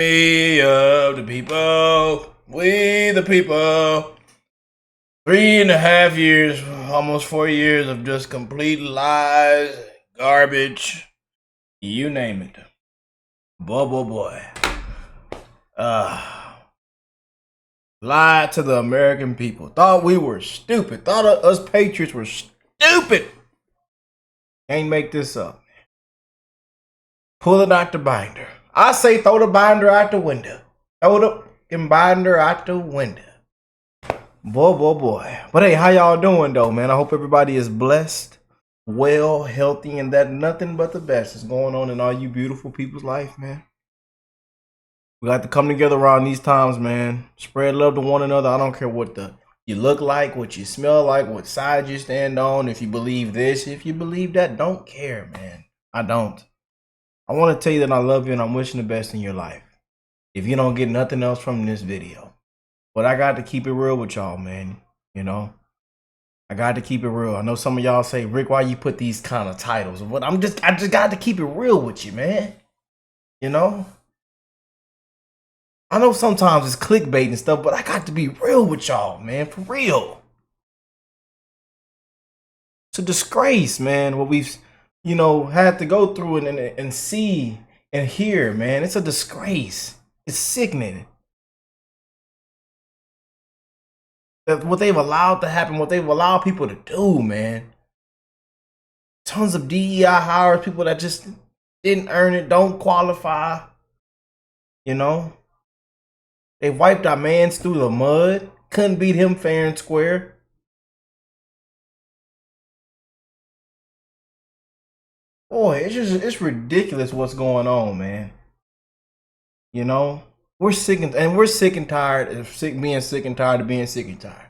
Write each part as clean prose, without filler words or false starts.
We of the people, we the people. 3.5 years, almost 4 years of just complete lies, garbage, you name it. Boy. Lied to the American people. Thought we were stupid. Thought us patriots were stupid. Can't make this up. Pull it out the binder. I say throw the binder out the window. Throw the binder out the window. Boy. But hey, how y'all doing though, man? I hope everybody is blessed, well, healthy, and that nothing but the best is going on in all you beautiful people's life, man. We got to come together around these times, man. Spread love to one another. I don't care what you look like, what you smell like, what side you stand on. If you believe this, if you believe that, don't care, man. I don't. I want to tell you that I love you and I'm wishing the best in your life. If you don't get nothing else from this video. But I got to keep it real with y'all, man. You know? I got to keep it real. I know some of y'all say, Rick, why you put these kind of titles? But I just got to keep it real with you, man. You know? I know sometimes it's clickbait and stuff, but I got to be real with y'all, man. For real. It's a disgrace, man, what we've, had to go through and see and hear, man. It's a disgrace. It's sickening. That what they've allowed to happen, what they've allowed people to do, man. Tons of DEI hires, people that just didn't earn it, don't qualify, They wiped our mans through the mud. Couldn't beat him fair and square. Boy, it's ridiculous what's going on, man. We're sick and tired of being sick and tired of being sick and tired.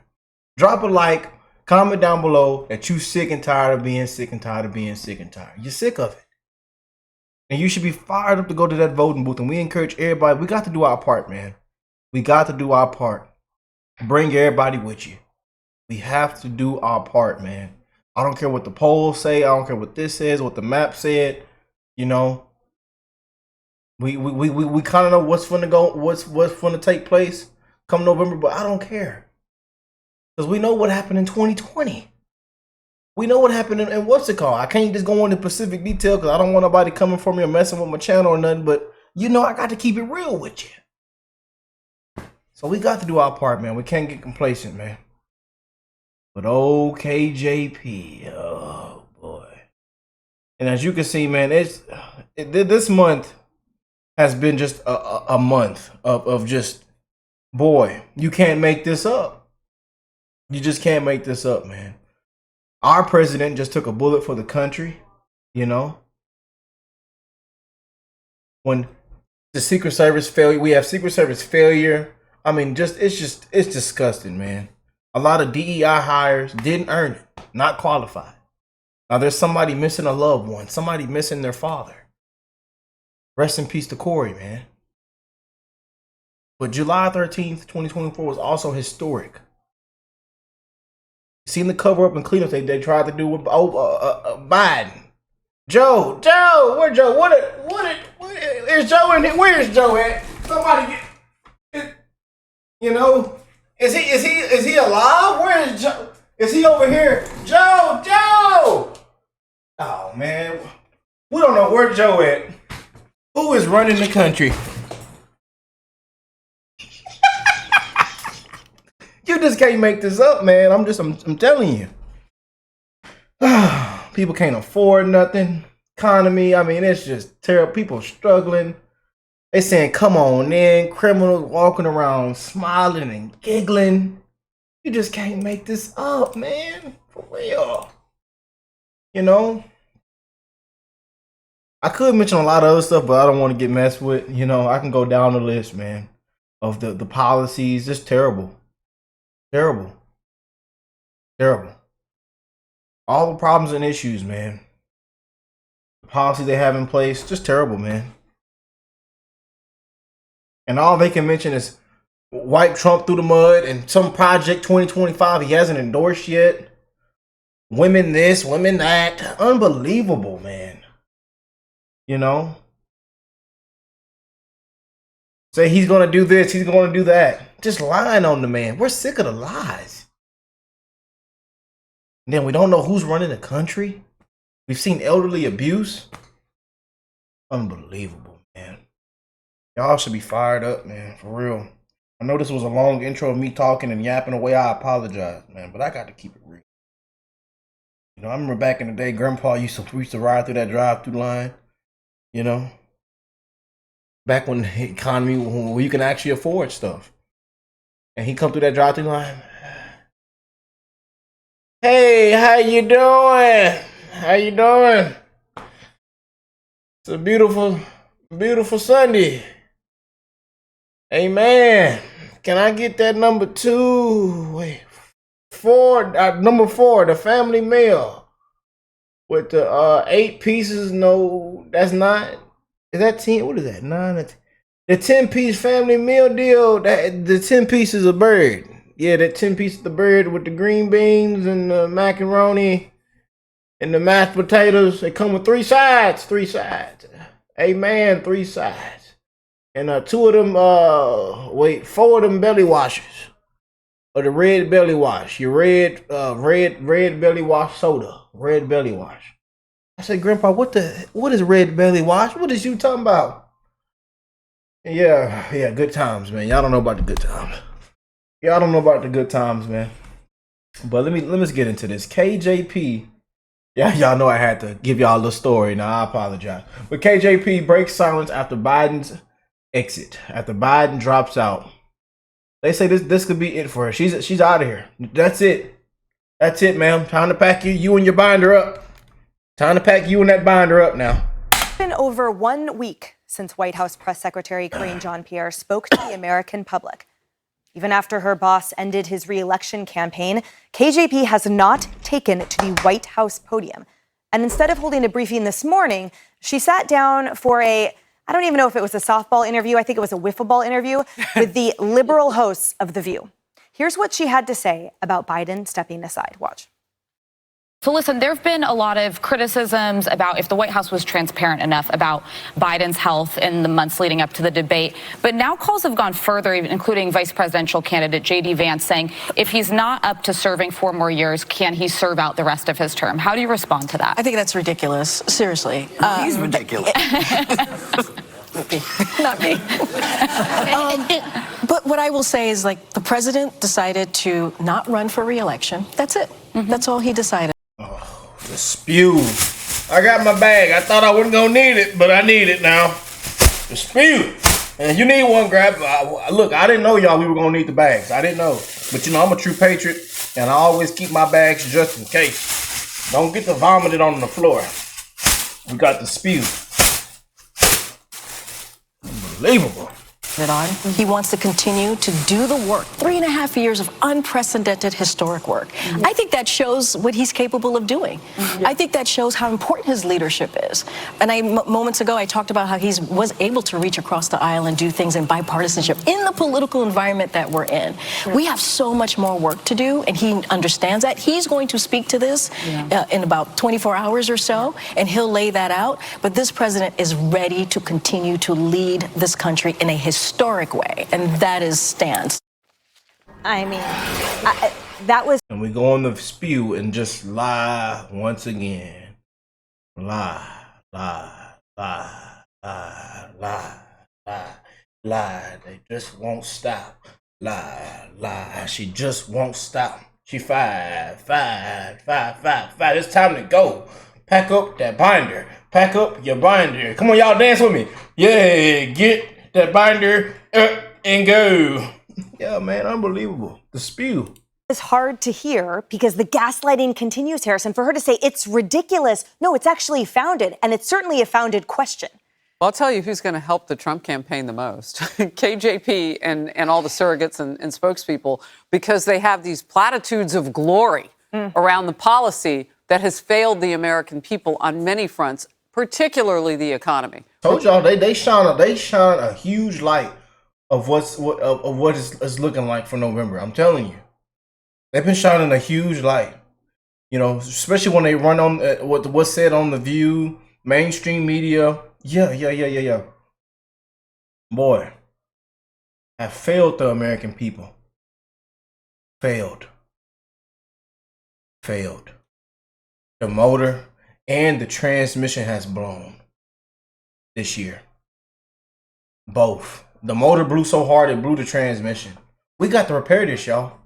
Drop a like, comment down below that you sick and tired of being sick and tired of being sick and tired. You're sick of it. And you should be fired up to go to that voting booth. And we encourage everybody, we got to do our part, man. We got to do our part. Bring everybody with you. We have to do our part, man. I don't care what the polls say. I don't care what this says, what the map said. We kind of know what's gonna take place come November, but I don't care. Because we know what happened in 2020. We know what happened in what's it called? I can't just go into specific detail because I don't want nobody coming for me or messing with my channel or nothing, but I got to keep it real with you. So we got to do our part, man. We can't get complacent, man. But OKJP, oh boy. And as you can see, man, this month has been just a month of just, boy, you can't make this up. You just can't make this up, man. Our president just took a bullet for the country, When the Secret Service failure, we have Secret Service failure. I mean, it's disgusting, man. A lot of DEI hires didn't earn it, not qualified. Now there's somebody missing a loved one, somebody missing their father. Rest in peace to Corey, man. But July 13th, 2024 was also historic. Seen the cover up and cleanup they tried to do with Biden. Joe, where's Joe? Is Joe in here? Where's Joe at? Somebody get, Is he alive? Where is Joe? Is he over here? Joe! Oh man, we don't know where Joe at. Who is running the country? You just can't make this up, man. I'm telling you. People can't afford nothing. Economy, I mean, it's just terrible. People struggling. They saying, come on in. Criminals walking around smiling and giggling. You just can't make this up, man. For real. I could mention a lot of other stuff, but I don't want to get messed with. I can go down the list, man, of the policies. Just terrible. Terrible. All the problems and issues, man. The policy they have in place, just terrible, man. And all they can mention is wipe Trump through the mud and some project 2025 he hasn't endorsed yet. Women this, women that. Unbelievable, man. Say he's gonna do this, he's gonna do that. Just lying on the man. We're sick of the lies. And then we don't know who's running the country. We've seen elderly abuse. Unbelievable, man. Y'all should be fired up, man, for real. I know this was a long intro of me talking and yapping away. I apologize, man, but I got to keep it real. You know, I remember back in the day, Grandpa used to ride through that drive-through line, you know, back when the economy, where you can actually afford stuff. And he come through that drive-through line. Hey, how you doing? How you doing? It's a beautiful, beautiful Sunday. Amen. Can I get that number 2? Wait, 4. Number 4, the family meal with the 8 pieces. No, that's not. Is that 10? What is that? 9. The 10-piece family meal deal. That the 10 pieces of bird. Yeah, that 10 pieces of bird with the green beans and the macaroni and the mashed potatoes. They come with 3 sides. 3 sides. Amen. 3 sides. And 2 of them, 4 of them belly washes. Or the red belly wash. Your red belly wash soda. Red belly wash. I said, Grandpa, what is red belly wash? What is you talking about? Yeah, good times, man. Y'all don't know about the good times. Y'all don't know about the good times, man. But let me get into this. KJP. Yeah, y'all know I had to give y'all a story. Now I apologize. But KJP breaks silence after Biden's exit. After Biden drops out. They say this could be it for her. She's out of here. That's it. That's it, ma'am. Time to pack you and your binder up. Time to pack you and that binder up now. It's been over 1 week since White House Press Secretary Karine Jean-Pierre spoke to the American public. Even after her boss ended his re-election campaign, KJP has not taken to the White House podium. And instead of holding a briefing this morning, she sat down for I don't even know if it was a softball interview. I think it was a wiffle ball interview with the liberal hosts of The View. Here's what she had to say about Biden stepping aside. Watch. So listen, there have been a lot of criticisms about if the White House was transparent enough about Biden's health in the months leading up to the debate. But now calls have gone further, including vice presidential candidate J.D. Vance saying if he's not up to serving 4 more years, can he serve out the rest of his term? How do you respond to that? I think that's ridiculous. Seriously. He's ridiculous. Not me. But what I will say is, like, the president decided to not run for re-election. That's it. That's all he decided. Oh, the spew. I got my bag. I thought I wasn't going to need it, but I need it now. The spew. And you need one, grab. Look, I didn't know y'all we were going to need the bags. I didn't know. But, you know, I'm a true patriot, and I always keep my bags just in case. Don't get the vomited on the floor. We got the spew. Unbelievable. He wants to continue to do the work. 3.5 years of unprecedented historic work. I think that shows what he's capable of doing. I think that shows how important his leadership is. And moments ago, I talked about how he was able to reach across the aisle and do things in bipartisanship in the political environment that we're in. We have so much more work to do, and he understands that. He's going to speak to this in about 24 hours or so, and he'll lay that out. But this president is ready to continue to lead this country in a historic way, and that is stands. I mean, that was... And we go on the spew and just lie once again. Lie, lie, lie, lie, lie, lie, lie. They just won't stop. Lie, lie. She just won't stop. She five. It's time to go. Pack up that binder. Pack up your binder. Come on, y'all, dance with me. Yeah, get that binder up and go. Yeah, man, unbelievable. The spew. It's hard to hear because the gaslighting continues, Harrison. For her to say it's ridiculous, no, it's actually founded, and it's certainly a founded question. Well, I'll tell you who's going to help the Trump campaign the most. KJP and all the surrogates and spokespeople, because they have these platitudes of glory around the policy that has failed the American people on many fronts, particularly the economy. Told y'all they shine a huge light of what is looking like for November. I'm telling you, they've been shining a huge light. You know, especially when they run on what's said on The View, mainstream media. Yeah. Boy, have failed the American people. Failed. The motor and the transmission has blown this year. Both. The motor blew so hard it blew the transmission. We got to repair this, y'all.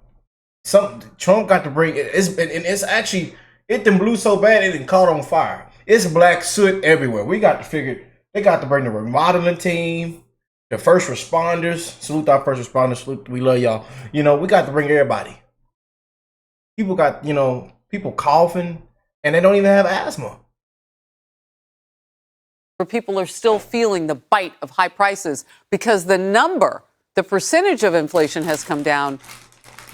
Trump got to bring it. It's actually, it done blew so bad it done caught on fire. It's black soot everywhere. We got to figure, they got to bring the remodeling team, the first responders. Salute our first responders. Salute, we love y'all. You know, we got to bring everybody. People got, you know, people coughing and they don't even have asthma. Where people are still feeling the bite of high prices because the percentage of inflation has come down,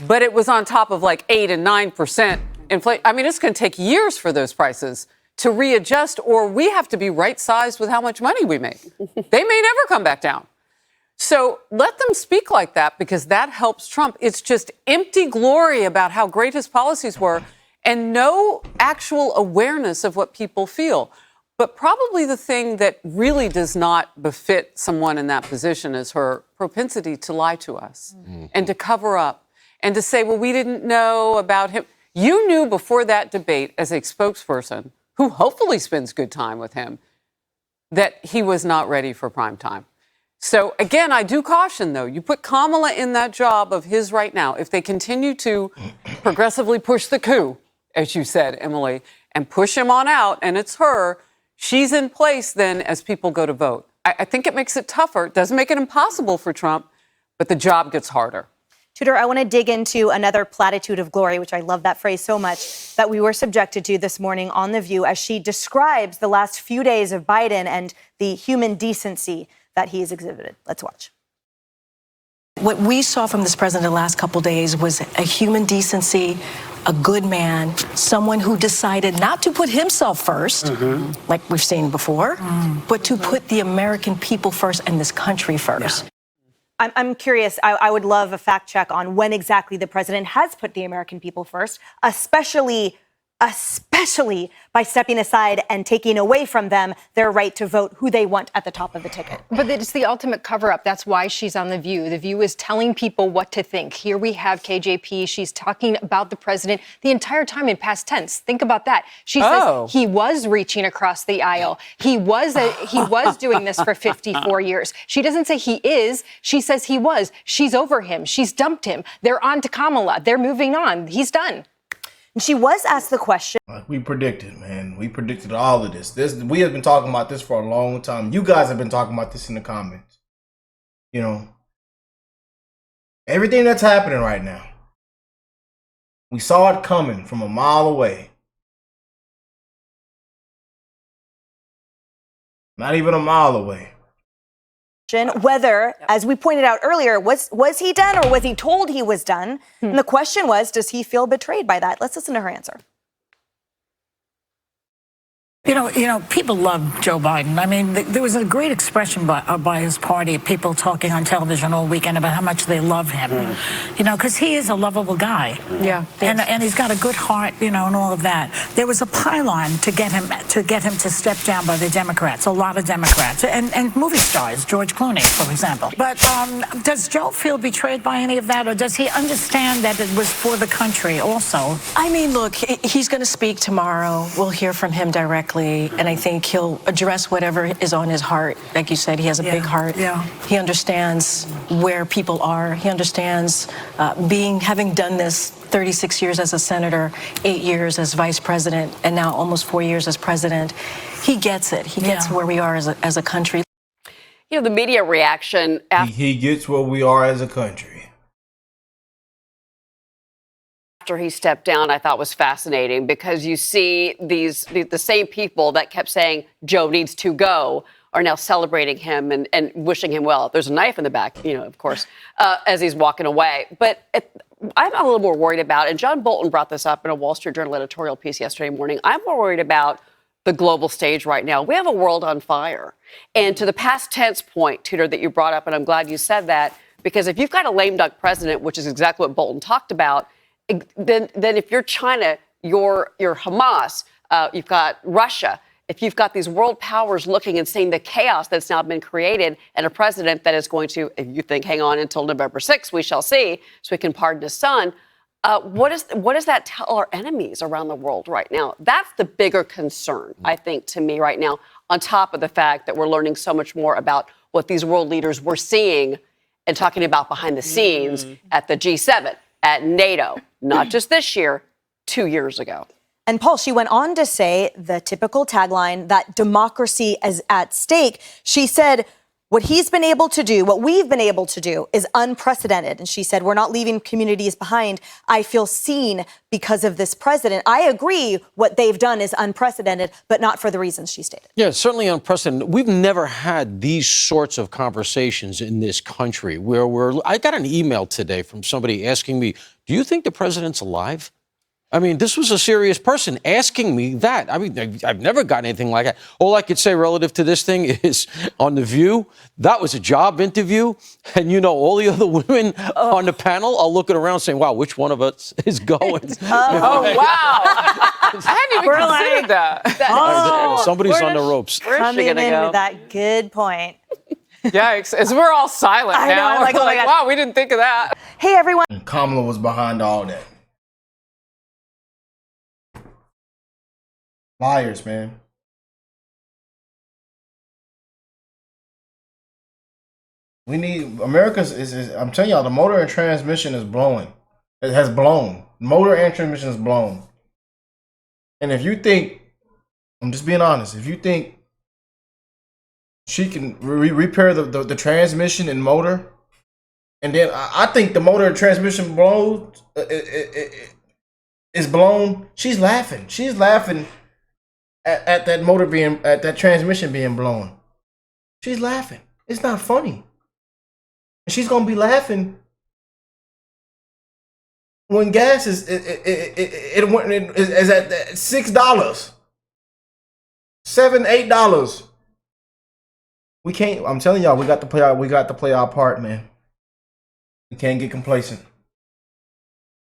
but it was on top of like 8 and 9% inflation. I mean, it's going to take years for those prices to readjust, or we have to be right-sized with how much money we make. They may never come back down. So let them speak like that because that helps Trump. It's just empty glory about how great his policies were and no actual awareness of what people feel. But probably the thing that really does not befit someone in that position is her propensity to lie to us and to cover up and to say, well, we didn't know about him. You knew before that debate as a spokesperson who hopefully spends good time with him that he was not ready for prime time. So, again, I do caution, though. You put Kamala in that job of his right now. If they continue to progressively push the coup, as you said, Emily, and push him on out, and it's her, she's in place then as people go to vote. I think it makes it tougher. It doesn't make it impossible for Trump, but the job gets harder. Tudor, I want to dig into another platitude of glory, which I love that phrase so much, that we were subjected to this morning on The View as she describes the last few days of Biden and the human decency that he has exhibited. Let's watch. What we saw from this president the last couple days was a human decency, a good man, someone who decided not to put himself first, like we've seen before, but to put the American people first and this country first. I'm curious. I would love a fact check on when exactly the president has put the American people first, especially by stepping aside and taking away from them their right to vote who they want at the top of the ticket. But it's the ultimate cover-up. That's why she's on The View. The View is telling people what to think. Here we have KJP. She's talking about the president the entire time in past tense. Think about that. She says he was reaching across the aisle. He was doing this for 54 years. She doesn't say he is. She says he was. She's over him. She's dumped him. They're on to Kamala. They're moving on. He's done. And she was asked the question. Like we predicted, man. We predicted all of this. We have been talking about this for a long time. You guys have been talking about this in the comments. You know, everything that's happening right now, we saw it coming from a mile away. Not even a mile away. Whether, as we pointed out earlier, was he done or was he told he was done? And the question was, does he feel betrayed by that? Let's listen to her answer. You know, people love Joe Biden. I mean, there was a great expression by his party, people talking on television all weekend about how much they love him. You know, because he is a lovable guy. Yeah. And he's got a good heart, you know, and all of that. There was a pylon to get him to step down by the Democrats, a lot of Democrats, and movie stars, George Clooney, for example. But does Joe feel betrayed by any of that, or does he understand that it was for the country also? I mean, look, he's going to speak tomorrow. We'll hear from him directly. And I think he'll address whatever is on his heart. Like you said, he has a big heart. Yeah. He understands where people are. He understands having done this 36 years as a senator, 8 years as vice president, and now almost 4 years as president. He gets it. He gets where we are as a country. You know, the media reaction. He gets where we are as a country. After he stepped down, I thought was fascinating because you see the same people that kept saying Joe needs to go are now celebrating him and wishing him well. There's a knife in the back, you know, of course, as he's walking away. But I'm a little more worried about, and John Bolton brought this up in a Wall Street Journal editorial piece yesterday morning, I'm more worried about the global stage right now. We have a world on fire. And to the past tense point, Tudor, that you brought up, and I'm glad you said that, because if you've got a lame duck president, which is exactly what Bolton talked about, then if you're China, you're Hamas, you've got Russia, if you've got these world powers looking and seeing the chaos that's now been created, and a president that is going to, if you think, hang on until November 6th, we shall see, so we can pardon his son. What does that tell our enemies around the world right now? That's the bigger concern, I think, to me right now, on top of the fact that we're learning so much more about what these world leaders were seeing and talking about behind the scenes at the G7, at NATO, not just this year, 2 years ago. And Paul, she went on to say the typical tagline that democracy is at stake. She said, what he's been able to do, what we've been able to do is unprecedented. And she said, we're not leaving communities behind. I feel seen because of this president. I agree what they've done is unprecedented, but not for the reasons she stated. Yeah, it's certainly unprecedented. We've never had these sorts of conversations in this country where I got an email today from somebody asking me, do you think the president's alive? I mean, this was a serious person asking me that. I mean, I've never gotten anything like that. All I could say relative to this thing is on The View, that was a job interview. And, you know, all the other women on the panel are looking around saying, wow, which one of us is going? Oh, wow. I hadn't even considered that. Somebody's on the ropes. Coming in with that good point. Yikes. As we're all silent I know, now. I'm like, oh my God. Wow, we didn't think of that. Hey, everyone. And Kamala was behind all that. Liars, man. We need America's I'm telling y'all, the motor and transmission is blowing. It has blown. Motor and transmission is blown. And if you think, I'm just being honest, if you think she can repair the transmission and motor, and then I think the motor and transmission blows is blown, she's laughing. She's laughing at that motor being, at that transmission being blown. She's laughing. It's not funny. And she's gonna be laughing when gas is at $6, $7, $8. We can't. I'm telling y'all, we got to play our. We got to play our part, man. We can't get complacent.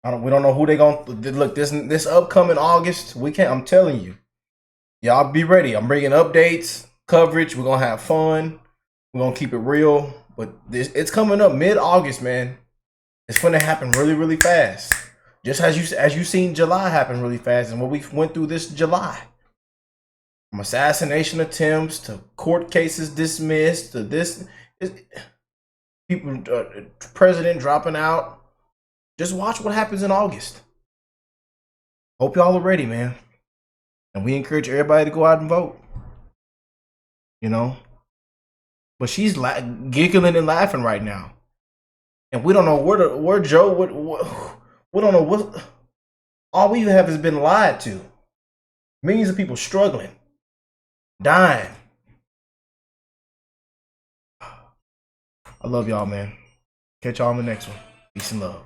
We don't know who they gonna look. This upcoming August, we can't. I'm telling you. Y'all be ready. I'm bringing updates, coverage. We're going to have fun. We're going to keep it real. But it's coming up mid-August, man. It's going to happen really, really fast. Just as you seen July happen really fast and what we went through this July. From assassination attempts to court cases dismissed to this. People, president dropping out. Just watch what happens in August. Hope y'all are ready, man. And we encourage everybody to go out and vote. You know? But she's giggling and laughing right now. And we don't know where Joe, we don't know what. All we have has been lied to. Millions of people struggling, dying. I love y'all, man. Catch y'all on the next one. Peace and love.